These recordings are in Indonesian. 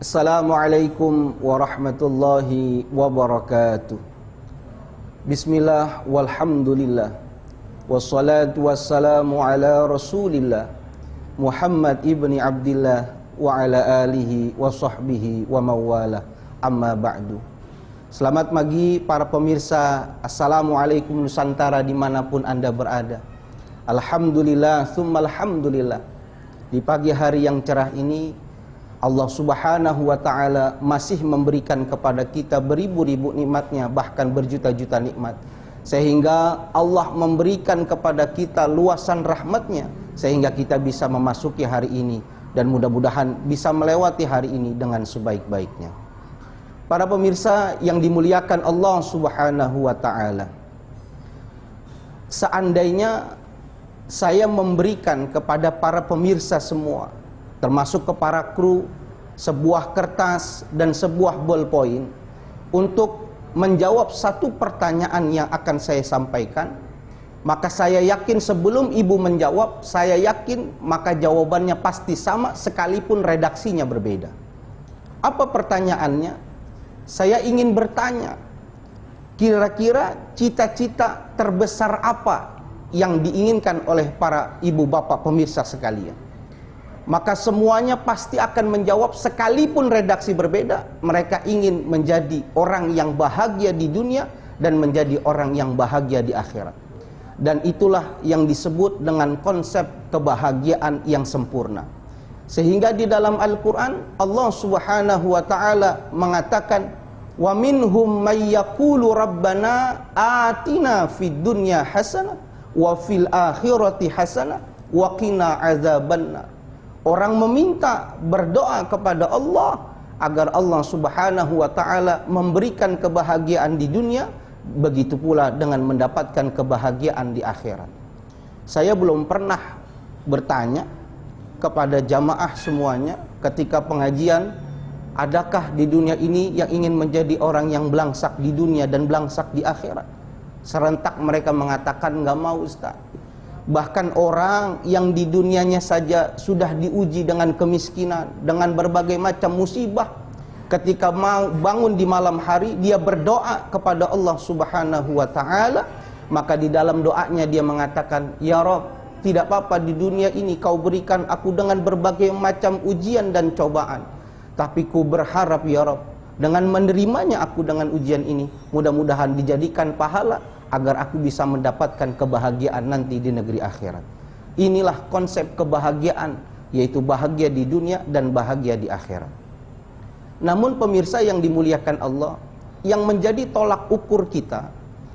Assalamualaikum warahmatullahi wabarakatuh. Bismillah walhamdulillah, wassalatu wassalamu ala rasulillah Muhammad ibni Abdillah wa ala alihi wa sahbihi wa mawala, amma ba'du. Selamat pagi para pemirsa. Assalamualaikum Nusantara dimanapun Anda berada. Alhamdulillah thumma alhamdulillah, di pagi hari yang cerah ini Allah subhanahu wa ta'ala masih memberikan kepada kita beribu-ribu nikmatnya, bahkan berjuta-juta nikmat, sehingga Allah memberikan kepada kita luasan rahmatnya, sehingga kita bisa memasuki hari ini dan mudah-mudahan bisa melewati hari ini dengan sebaik-baiknya. Para pemirsa yang dimuliakan Allah subhanahu wa ta'ala, seandainya saya memberikan kepada para pemirsa semua, termasuk ke para kru, sebuah kertas dan sebuah ballpoint untuk menjawab satu pertanyaan yang akan saya sampaikan, maka saya yakin sebelum ibu menjawab, saya yakin maka jawabannya pasti sama sekalipun redaksinya berbeda. Apa pertanyaannya? Saya ingin bertanya, kira-kira cita-cita terbesar apa yang diinginkan oleh para ibu bapak pemirsa sekalian? Maka semuanya pasti akan menjawab sekalipun redaksi berbeda. Mereka ingin menjadi orang yang bahagia di dunia dan menjadi orang yang bahagia di akhirat. Dan itulah yang disebut dengan konsep kebahagiaan yang sempurna. Sehingga di dalam Al-Quran Allah subhanahu wa ta'ala mengatakan, wa minhum may yaqulu rabbana atina fid dunya hasanah wa fil akhirati hasanah wa qina azabannar. Orang meminta, berdoa kepada Allah agar Allah subhanahu wa ta'ala memberikan kebahagiaan di dunia, begitu pula dengan mendapatkan kebahagiaan di akhirat. Saya belum pernah bertanya kepada jamaah semuanya ketika pengajian, adakah di dunia ini yang ingin menjadi orang yang belangsak di dunia dan belangsak di akhirat? Serentak mereka mengatakan, enggak mau Ustaz. Bahkan orang yang di dunianya saja sudah diuji dengan kemiskinan, dengan berbagai macam musibah, ketika mau bangun di malam hari, dia berdoa kepada Allah subhanahu wa ta'ala, maka di dalam doanya dia mengatakan, ya Rabb, tidak apa-apa di dunia ini kau berikan aku dengan berbagai macam ujian dan cobaan, tapi ku berharap ya Rabb, dengan menerimanya aku dengan ujian ini, mudah-mudahan dijadikan pahala agar aku bisa mendapatkan kebahagiaan nanti di negeri akhirat. Inilah konsep kebahagiaan, yaitu bahagia di dunia dan bahagia di akhirat. Namun pemirsa yang dimuliakan Allah, yang menjadi tolak ukur kita,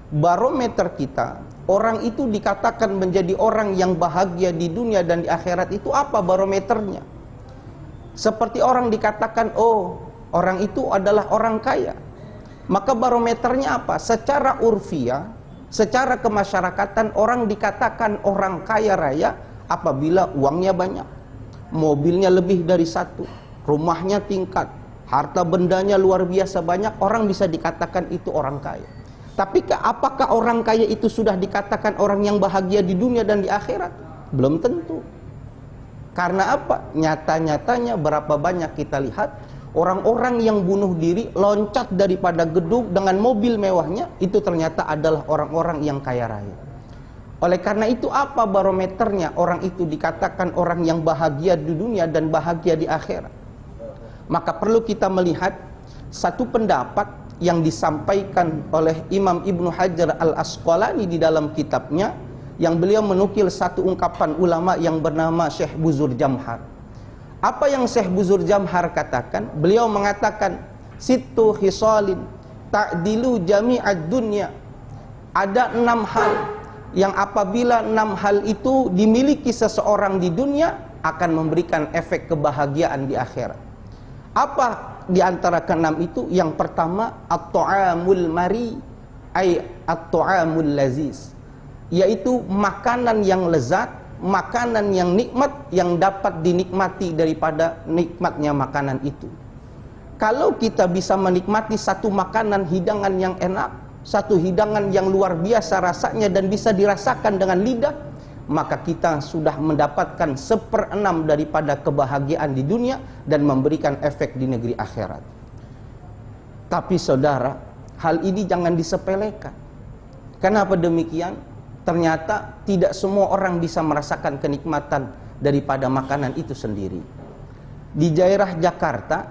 barometer kita, orang itu dikatakan menjadi orang yang bahagia di dunia dan di akhirat, itu apa barometernya? Seperti orang dikatakan, oh orang itu adalah orang kaya, maka barometernya apa? Secara urfiah, secara kemasyarakatan, orang dikatakan orang kaya raya apabila uangnya banyak, mobilnya lebih dari satu, rumahnya tingkat, harta bendanya luar biasa banyak, orang bisa dikatakan itu orang kaya. Tapi apakah orang kaya itu sudah dikatakan orang yang bahagia di dunia dan di akhirat? Belum tentu. Karena apa? Nyata-nyatanya berapa banyak kita lihat orang-orang yang bunuh diri, loncat daripada gedung dengan mobil mewahnya, itu ternyata adalah orang-orang yang kaya raya. Oleh karena itu, apa barometernya orang itu dikatakan orang yang bahagia di dunia dan bahagia di akhirat? Maka perlu kita melihat satu pendapat yang disampaikan oleh Imam Ibnu Hajar Al-Asqalani di dalam kitabnya, yang beliau menukil satu ungkapan ulama yang bernama Syekh Buzur Jamhar. Apa yang Syekh Buzur Jamhar katakan? Beliau mengatakan, sittu khisalin ta'dilu jami'ad dunya. Ada 6 hal yang apabila 6 hal itu dimiliki seseorang di dunia akan memberikan efek kebahagiaan di akhirat. Apa di antara ke-6 itu? Yang pertama, at-ta'amul mari, ay at-ta'amul laziz, yaitu makanan yang lezat, makanan yang nikmat, yang dapat dinikmati daripada nikmatnya makanan itu. Kalau kita bisa menikmati satu makanan hidangan yang enak, satu hidangan yang luar biasa rasanya dan bisa dirasakan dengan lidah, maka kita sudah mendapatkan 1/6 daripada kebahagiaan di dunia dan memberikan efek di negeri akhirat. Tapi saudara, hal ini jangan disepelekan. Kenapa demikian? Ternyata tidak semua orang bisa merasakan kenikmatan daripada makanan itu sendiri. Di daerah Jakarta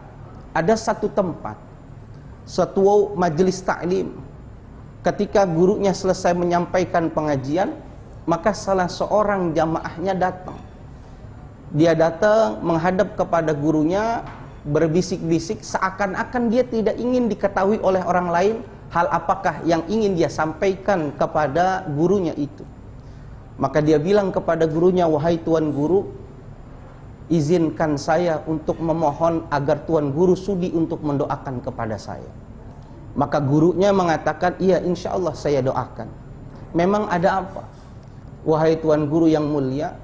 ada satu tempat, satu majelis taklim. Ketika gurunya selesai menyampaikan pengajian, maka salah seorang jamaahnya datang. Dia datang menghadap kepada gurunya, berbisik-bisik seakan-akan dia tidak ingin diketahui oleh orang lain hal apakah yang ingin dia sampaikan kepada gurunya itu. Maka dia bilang kepada gurunya, "Wahai Tuan Guru, izinkan saya untuk memohon agar Tuan Guru sudi untuk mendoakan kepada saya." Maka gurunya mengatakan, "Iya, insya Allah saya doakan." "Memang ada apa?" "Wahai Tuan Guru yang mulia,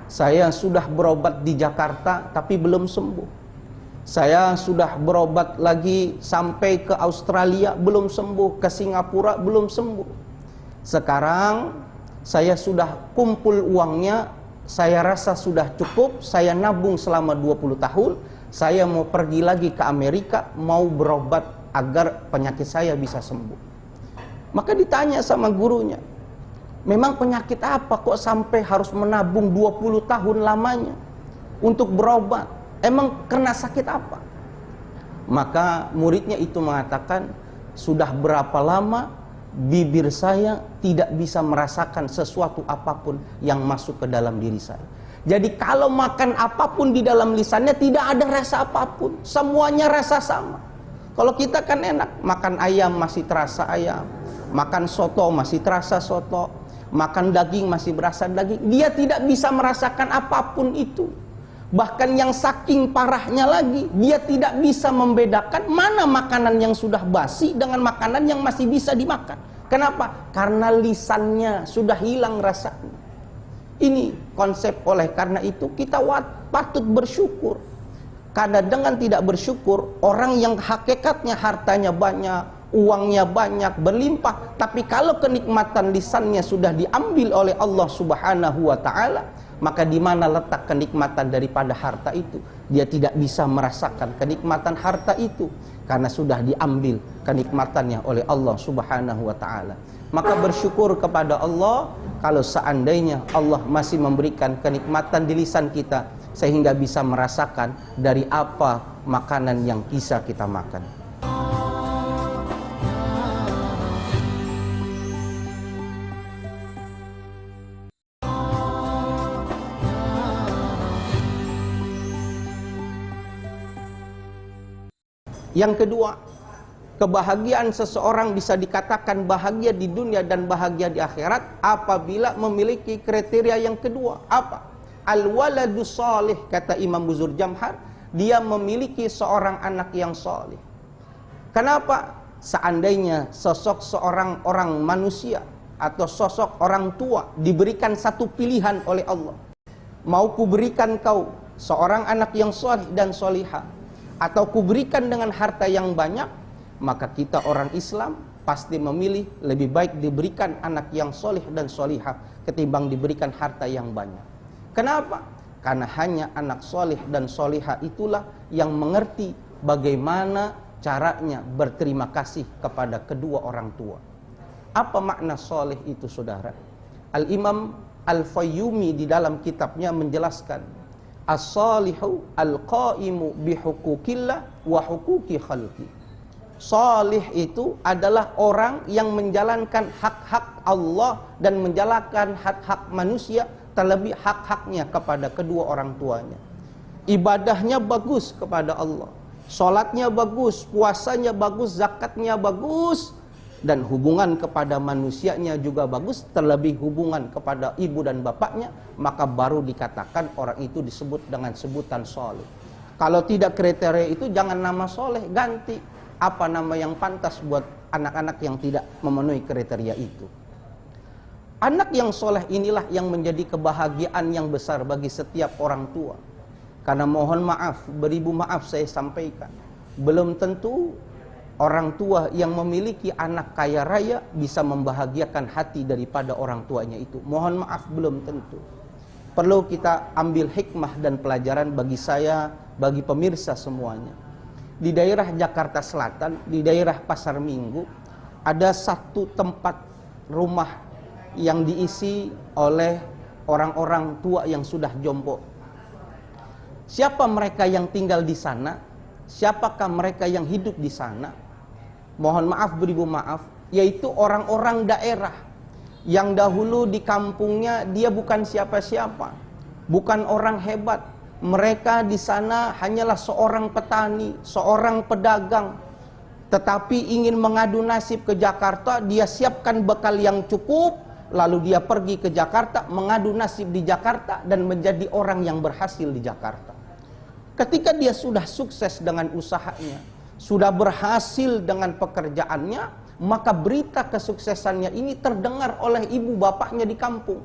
saya sudah berobat di Jakarta tapi belum sembuh. Saya sudah berobat lagi sampai ke Australia belum sembuh, ke Singapura belum sembuh. Sekarang saya sudah kumpul uangnya, saya rasa sudah cukup, saya nabung selama 20 tahun, saya mau pergi lagi ke Amerika, mau berobat agar penyakit saya bisa sembuh." Maka ditanya sama gurunya, "Memang penyakit apa kok sampai harus menabung 20 tahun lamanya untuk berobat? Emang kena sakit apa?" Maka muridnya itu mengatakan, "Sudah berapa lama bibir saya tidak bisa merasakan sesuatu apapun yang masuk ke dalam diri saya. Jadi kalau makan apapun di dalam lisannya tidak ada rasa apapun, semuanya rasa sama. Kalau kita kan enak, makan ayam masih terasa ayam, makan soto masih terasa soto, makan daging masih berasa daging. Dia tidak bisa merasakan apapun itu. Bahkan yang saking parahnya lagi, dia tidak bisa membedakan mana makanan yang sudah basi dengan makanan yang masih bisa dimakan. Kenapa? Karena lisannya sudah hilang rasanya." Ini konsep. Oleh karena itu kita patut bersyukur. Karena dengan tidak bersyukur, orang yang hakikatnya hartanya banyak, uangnya banyak, berlimpah, tapi kalau kenikmatan lisannya sudah diambil oleh Allah Subhanahu wa ta'ala, maka di mana letak kenikmatan daripada harta itu? Dia tidak bisa merasakan kenikmatan harta itu karena sudah diambil kenikmatannya oleh Allah Subhanahu wa ta'ala. Maka bersyukur kepada Allah kalau seandainya Allah masih memberikan kenikmatan di lisan kita sehingga bisa merasakan dari apa makanan yang bisa kita makan. Yang kedua, kebahagiaan seseorang bisa dikatakan bahagia di dunia dan bahagia di akhirat apabila memiliki kriteria yang kedua. Apa? Al-waladu salih, kata Imam Buzur Jamhar, dia memiliki seorang anak yang salih. Kenapa? Seandainya sosok seorang orang manusia atau sosok orang tua diberikan satu pilihan oleh Allah, mau kuberikan kau seorang anak yang salih dan salihah, atau kuberikan dengan harta yang banyak, maka kita orang Islam pasti memilih lebih baik diberikan anak yang solih dan solihah ketimbang diberikan harta yang banyak. Kenapa? Karena hanya anak solih dan solihah itulah yang mengerti bagaimana caranya berterima kasih kepada kedua orang tua. Apa makna solih itu, saudara? Al-Imam Al-Fayyumi di dalam kitabnya menjelaskan, as-salihu al-qaimu bihuquqillah wa huquqi khalqi. Salih itu adalah orang yang menjalankan hak-hak Allah dan menjalankan hak-hak manusia, terlebih hak-haknya kepada kedua orang tuanya. Ibadahnya bagus kepada Allah, salatnya bagus, puasanya bagus, zakatnya bagus, dan hubungan kepada manusianya juga bagus, terlebih hubungan kepada ibu dan bapaknya, maka baru dikatakan orang itu disebut dengan sebutan soleh. Kalau tidak kriteria itu, jangan nama soleh, ganti apa nama yang pantas buat anak-anak yang tidak memenuhi kriteria itu. Anak yang soleh inilah yang menjadi kebahagiaan yang besar bagi setiap orang tua. Karena mohon maaf, beribu maaf saya sampaikan, belum tentu orang tua yang memiliki anak kaya raya bisa membahagiakan hati daripada orang tuanya itu. Mohon maaf, belum tentu. Perlu kita ambil hikmah dan pelajaran bagi saya, bagi pemirsa semuanya. Di daerah Jakarta Selatan, di daerah Pasar Minggu, ada satu tempat rumah yang diisi oleh orang-orang tua yang sudah jompo. Siapa mereka yang tinggal di sana? Siapakah mereka yang hidup di sana? Mohon maaf beribu maaf, yaitu orang-orang daerah yang dahulu di kampungnya dia bukan siapa-siapa, bukan orang hebat. Mereka di sana hanyalah seorang petani, seorang pedagang, tetapi ingin mengadu nasib ke Jakarta. Dia siapkan bekal yang cukup, lalu dia pergi ke Jakarta, mengadu nasib di Jakarta dan menjadi orang yang berhasil di Jakarta. Ketika dia sudah sukses dengan usahanya, sudah berhasil dengan pekerjaannya, maka berita kesuksesannya ini terdengar oleh ibu bapaknya di kampung.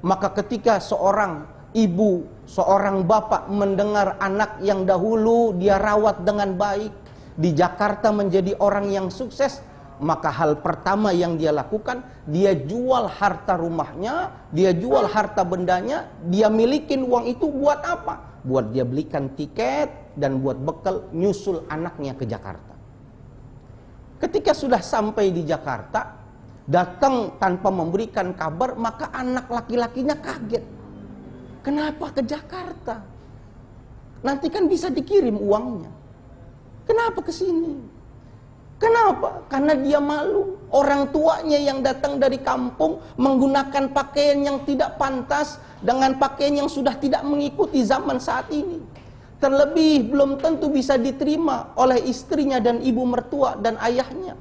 Maka ketika seorang ibu, seorang bapak mendengar anak yang dahulu dia rawat dengan baik di Jakarta menjadi orang yang sukses, maka hal pertama yang dia lakukan, dia jual harta rumahnya, dia jual harta bendanya, dia milikin uang itu buat apa? Buat dia belikan tiket dan buat bekal nyusul anaknya ke Jakarta. Ketika sudah sampai di Jakarta, datang tanpa memberikan kabar, maka anak laki-lakinya kaget. Kenapa ke Jakarta? Nanti kan bisa dikirim uangnya. Kenapa ke sini? Kenapa? Karena dia malu. Orang tuanya yang datang dari kampung menggunakan pakaian yang tidak pantas, dengan pakaian yang sudah tidak mengikuti zaman saat ini. Terlebih belum tentu bisa diterima oleh istrinya dan ibu mertua dan ayahnya.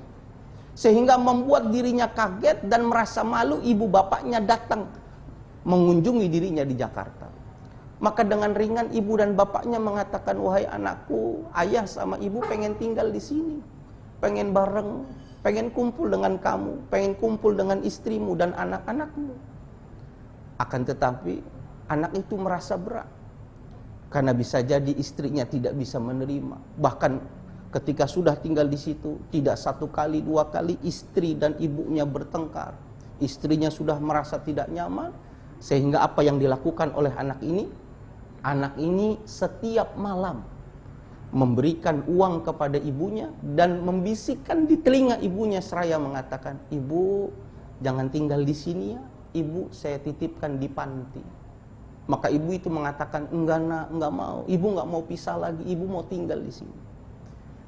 Sehingga membuat dirinya kaget dan merasa malu. Ibu bapaknya datang mengunjungi dirinya di Jakarta. Maka dengan ringan ibu dan bapaknya mengatakan, wahai anakku, ayah sama ibu pengen tinggal di sini, pengen bareng, pengen kumpul dengan kamu, pengen kumpul dengan istrimu dan anak-anakmu. Akan tetapi anak itu merasa berat, karena bisa jadi istrinya tidak bisa menerima. Bahkan ketika sudah tinggal di situ, tidak satu kali dua kali istri dan ibunya bertengkar. Istrinya sudah merasa tidak nyaman, sehingga apa yang dilakukan oleh anak ini? Anak ini setiap malam memberikan uang kepada ibunya dan membisikkan di telinga ibunya seraya mengatakan, ibu jangan tinggal di sini ya, ibu saya titipkan di panti. Maka ibu itu mengatakan, enggak nak, enggak mau, ibu enggak mau pisah lagi, ibu mau tinggal di sini.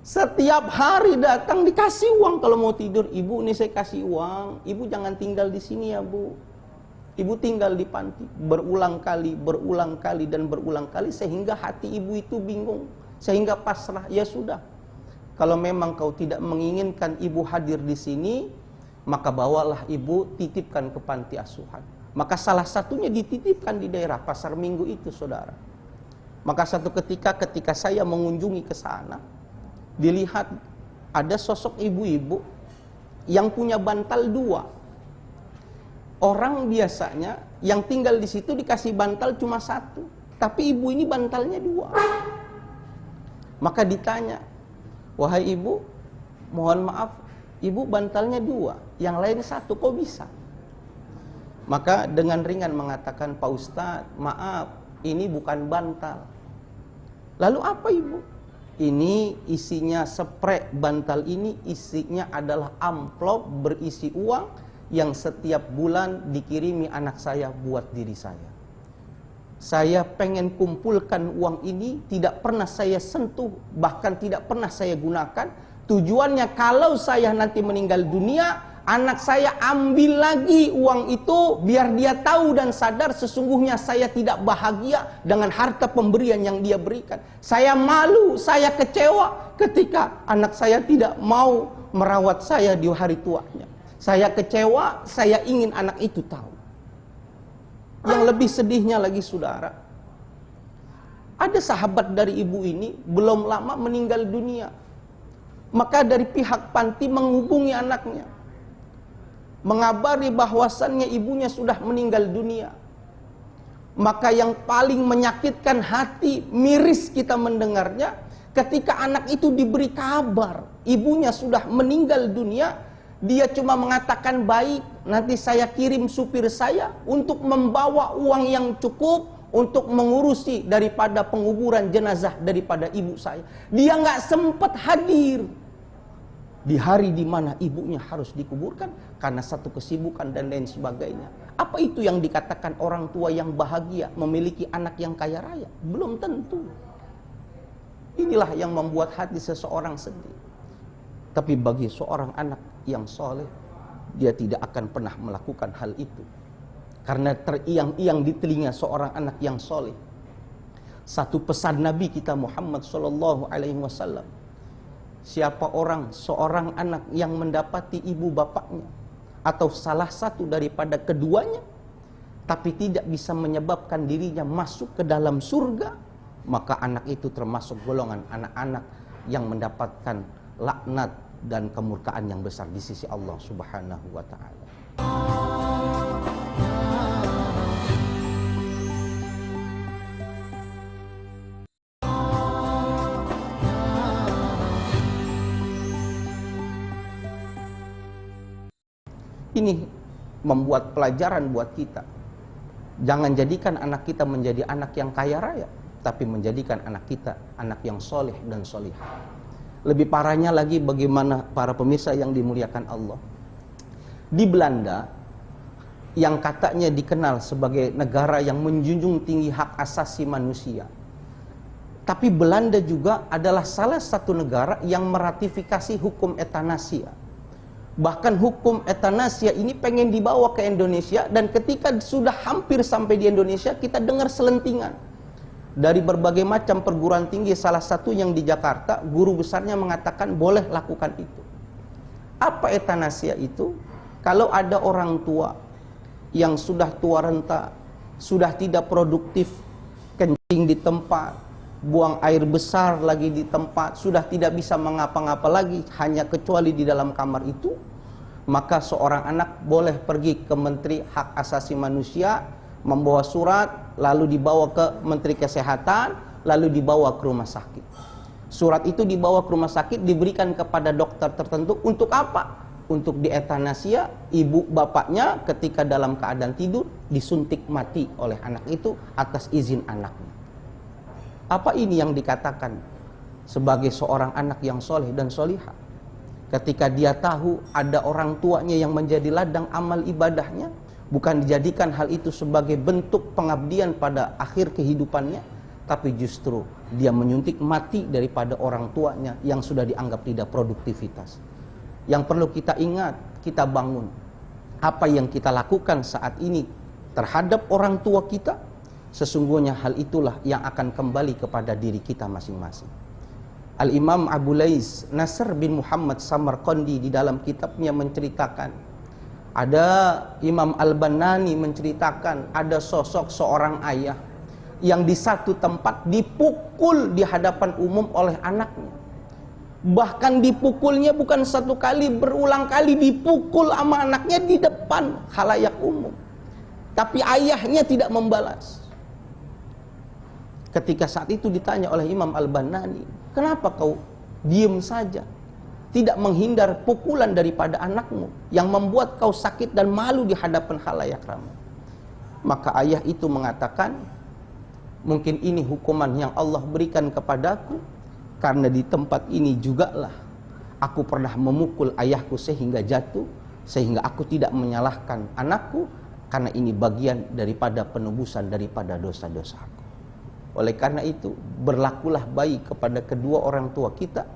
Setiap hari datang dikasih uang kalau mau tidur, ibu ini saya kasih uang, ibu jangan tinggal di sini ya bu, ibu tinggal di panti. Berulang kali dan berulang kali, sehingga hati ibu itu bingung, sehingga pasrah. Ya sudah, kalau memang kau tidak menginginkan ibu hadir di sini, maka bawalah ibu titipkan ke panti asuhan. Maka salah satunya dititipkan di daerah Pasar Minggu itu, saudara. Maka satu ketika saya mengunjungi ke sana, dilihat ada sosok ibu-ibu yang punya bantal 2. Orang biasanya yang tinggal di situ dikasih bantal cuma 1, tapi ibu ini bantalnya 2. Maka ditanya, wahai ibu, mohon maaf, ibu bantalnya 2, yang lain 1, kok bisa? Maka dengan ringan mengatakan, Pak Ustadz, maaf, ini bukan bantal. Lalu apa ibu? Ini isinya sprei. Bantal ini isinya adalah amplop berisi uang yang setiap bulan dikirimi anak saya buat diri saya. Saya pengen kumpulkan uang ini, tidak pernah saya sentuh, bahkan tidak pernah saya gunakan. Tujuannya kalau saya nanti meninggal dunia, anak saya ambil lagi uang itu, biar dia tahu dan sadar sesungguhnya saya tidak bahagia dengan harta pemberian yang dia berikan. Saya malu, saya kecewa ketika anak saya tidak mau merawat saya di hari tuanya. Saya kecewa, saya ingin anak itu tahu. Yang lebih sedihnya lagi, saudara, ada sahabat dari ibu ini belum lama meninggal dunia. Maka dari pihak panti menghubungi anaknya, mengabari bahwasannya ibunya sudah meninggal dunia. Maka yang paling menyakitkan hati, miris kita mendengarnya, Ketika anak itu diberi kabar ibunya sudah meninggal dunia, dia cuma mengatakan, baik, nanti saya kirim supir saya untuk membawa uang yang cukup untuk mengurusi daripada penguburan jenazah daripada ibu saya. Dia nggak sempat hadir di hari di mana ibunya harus dikuburkan karena satu kesibukan dan lain sebagainya. Apa itu yang dikatakan orang tua yang bahagia memiliki anak yang kaya raya? Belum tentu. Inilah yang membuat hati seseorang sedih. Tapi bagi seorang anak yang soleh, dia tidak akan pernah melakukan hal itu. Karena teriang-iang di telinga seorang anak yang soleh satu pesan Nabi kita Muhammad SAW. Siapa seorang anak yang mendapati ibu bapaknya atau salah satu daripada keduanya, tapi tidak bisa menyebabkan dirinya masuk ke dalam surga, maka anak itu termasuk golongan anak-anak yang mendapatkan laknat dan kemurkaan yang besar di sisi Allah Subhanahu wa ta'ala. Ini membuat pelajaran buat kita. Jangan jadikan anak kita menjadi anak yang kaya raya, tapi menjadikan anak kita anak yang soleh dan solihah. Lebih parahnya lagi bagaimana para pemirsa yang dimuliakan Allah. Di Belanda, yang katanya dikenal sebagai negara yang menjunjung tinggi hak asasi manusia, tapi Belanda juga adalah salah satu negara yang meratifikasi hukum etanasia. Bahkan hukum etanasia ini pengen dibawa ke Indonesia, dan ketika sudah hampir sampai di Indonesia, kita dengar selentingan dari berbagai macam perguruan tinggi, salah satu yang di Jakarta, guru besarnya mengatakan boleh lakukan itu. Apa etanasia itu? Kalau ada orang tua yang sudah tua renta, sudah tidak produktif, kencing di tempat, buang air besar lagi di tempat, sudah tidak bisa mengapa-ngapa lagi, hanya kecuali di dalam kamar itu, maka seorang anak boleh pergi ke Menteri Hak Asasi Manusia, membawa surat, lalu dibawa ke Menteri Kesehatan, lalu dibawa ke rumah sakit. Surat itu dibawa ke rumah sakit, diberikan kepada dokter tertentu. Untuk apa? Untuk dietanasia ibu bapaknya ketika dalam keadaan tidur, disuntik mati oleh anak itu atas izin anaknya. Apa ini yang dikatakan sebagai seorang anak yang soleh dan solihah? Ketika dia tahu ada orang tuanya yang menjadi ladang amal ibadahnya, bukan dijadikan hal itu sebagai bentuk pengabdian pada akhir kehidupannya, tapi justru dia menyuntik mati daripada orang tuanya yang sudah dianggap tidak produktivitas. Yang perlu kita ingat, kita bangun. Apa yang kita lakukan saat ini terhadap orang tua kita, sesungguhnya hal itulah yang akan kembali kepada diri kita masing-masing. Al-Imam Abu Lais Nasr bin Muhammad Samarqandi di dalam kitabnya menceritakan, ada Imam Al-Banani menceritakan ada sosok seorang ayah yang di satu tempat dipukul di hadapan umum oleh anaknya. Bahkan dipukulnya bukan satu kali, berulang kali dipukul sama anaknya di depan khalayak umum. Tapi ayahnya tidak membalas. Ketika saat itu ditanya oleh Imam Al-Banani, kenapa kau diem saja, tidak menghindar pukulan daripada anakmu yang membuat kau sakit dan malu di hadapan khalayak ramai? Maka ayah itu mengatakan, mungkin ini hukuman yang Allah berikan kepadaku, karena di tempat ini jugalah aku pernah memukul ayahku sehingga jatuh, sehingga aku tidak menyalahkan anakku, karena ini bagian daripada penebusan daripada dosa-dosaku. Oleh karena itu, berlakulah baik kepada kedua orang tua kita,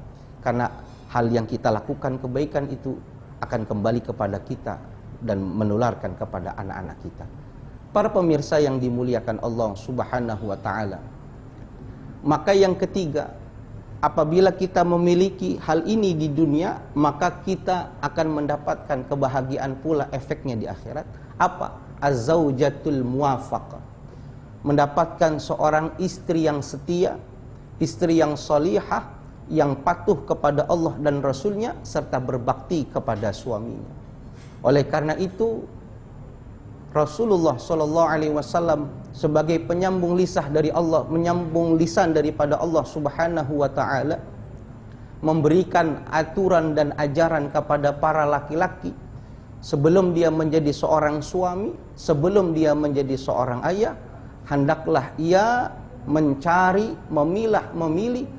karena hal yang kita lakukan kebaikan itu akan kembali kepada kita dan menularkan kepada anak-anak kita. Para pemirsa yang dimuliakan Allah Subhanahu wa ta'ala, maka yang ketiga, apabila kita memiliki hal ini di dunia, maka kita akan mendapatkan kebahagiaan pula efeknya di akhirat. Apa? Az-zawjatul muwafaqah. Mendapatkan seorang istri yang setia, istri yang solihah, yang patuh kepada Allah dan Rasulnya, serta berbakti kepada suaminya. Oleh karena itu, Rasulullah sallallahu alaihi wasallam sebagai penyambung lisan dari Allah, menyambung lisan daripada Allah Subhanahu wa taala, memberikan aturan dan ajaran kepada para laki-laki sebelum dia menjadi seorang suami, sebelum dia menjadi seorang ayah, hendaklah ia mencari, memilah, memilih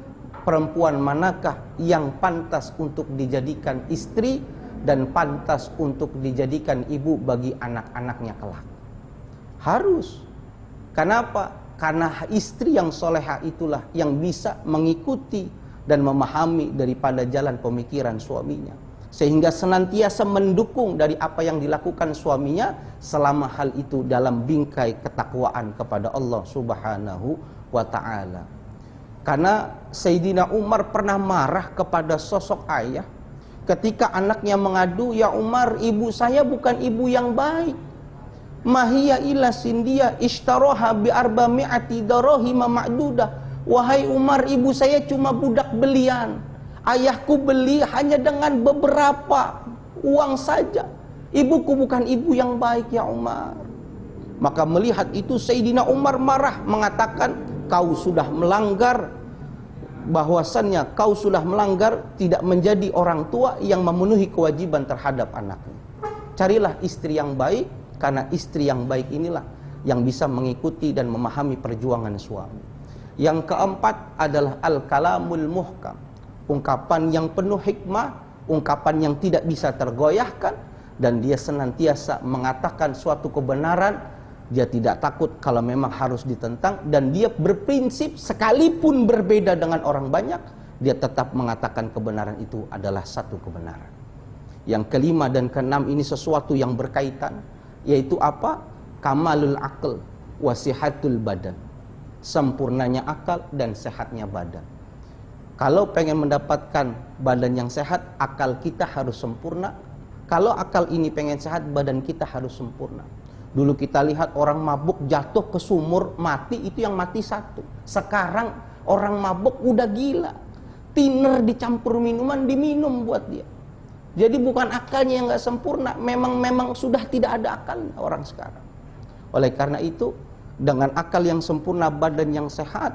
perempuan manakah yang pantas untuk dijadikan istri dan pantas untuk dijadikan ibu bagi anak-anaknya kelak. Harus. Kenapa? Karena istri yang soleha itulah yang bisa mengikuti dan memahami daripada jalan pemikiran suaminya, sehingga senantiasa mendukung dari apa yang dilakukan suaminya selama hal itu dalam bingkai ketakwaan kepada Allah Subhanahu wa ta'ala. Karena Sayyidina Umar pernah marah kepada sosok ayah ketika anaknya mengadu, "Ya Umar, ibu saya bukan ibu yang baik. Mahiya illa sindia ishtaroha bi arba'mi'ati darahima ma'dudah." Wahai Umar, ibu saya cuma budak belian. Ayahku beli hanya dengan beberapa uang saja. Ibuku bukan ibu yang baik, ya Umar. Maka melihat itu Sayyidina Umar marah, mengatakan, "Kau sudah melanggar, bahwasannya kau sudah melanggar tidak menjadi orang tua yang memenuhi kewajiban terhadap anaknya. Carilah istri yang baik, karena istri yang baik inilah yang bisa mengikuti dan memahami perjuangan suami." Yang keempat adalah al-kalamul muhkam, ungkapan yang penuh hikmah, ungkapan yang tidak bisa tergoyahkan, dan dia senantiasa mengatakan suatu kebenaran. Dia tidak takut kalau memang harus ditentang, dan dia berprinsip sekalipun berbeda dengan orang banyak, dia tetap mengatakan kebenaran itu adalah satu kebenaran. Yang kelima dan keenam ini sesuatu yang berkaitan, yaitu apa? Kamalul aql wasihatul badan. Sempurnanya akal dan sehatnya badan. Kalau pengen mendapatkan badan yang sehat, akal kita harus sempurna. Kalau akal ini pengen sehat, badan kita harus sempurna. Dulu kita lihat orang mabuk jatuh ke sumur, mati, itu yang mati satu. Sekarang orang mabuk udah gila, thinner dicampur minuman, diminum buat dia. Jadi bukan akalnya yang gak sempurna, memang sudah tidak ada akalnya orang sekarang. Oleh karena itu, dengan akal yang sempurna, badan yang sehat,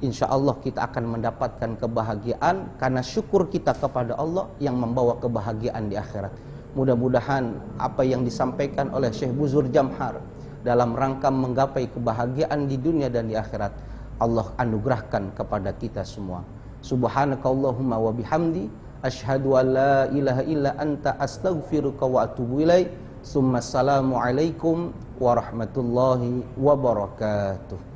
insya Allah kita akan mendapatkan kebahagiaan, karena syukur kita kepada Allah yang membawa kebahagiaan di akhirat. Mudah-mudahan apa yang disampaikan oleh Syekh Buzur Jamhar dalam rangka menggapai kebahagiaan di dunia dan di akhirat, Allah anugerahkan kepada kita semua. Subhanakallahumma wa bihamdi, asyhadu an la ilaha illa anta astaghfiruka wa atubu ilaik. Assalamualaikum warahmatullahi wabarakatuh.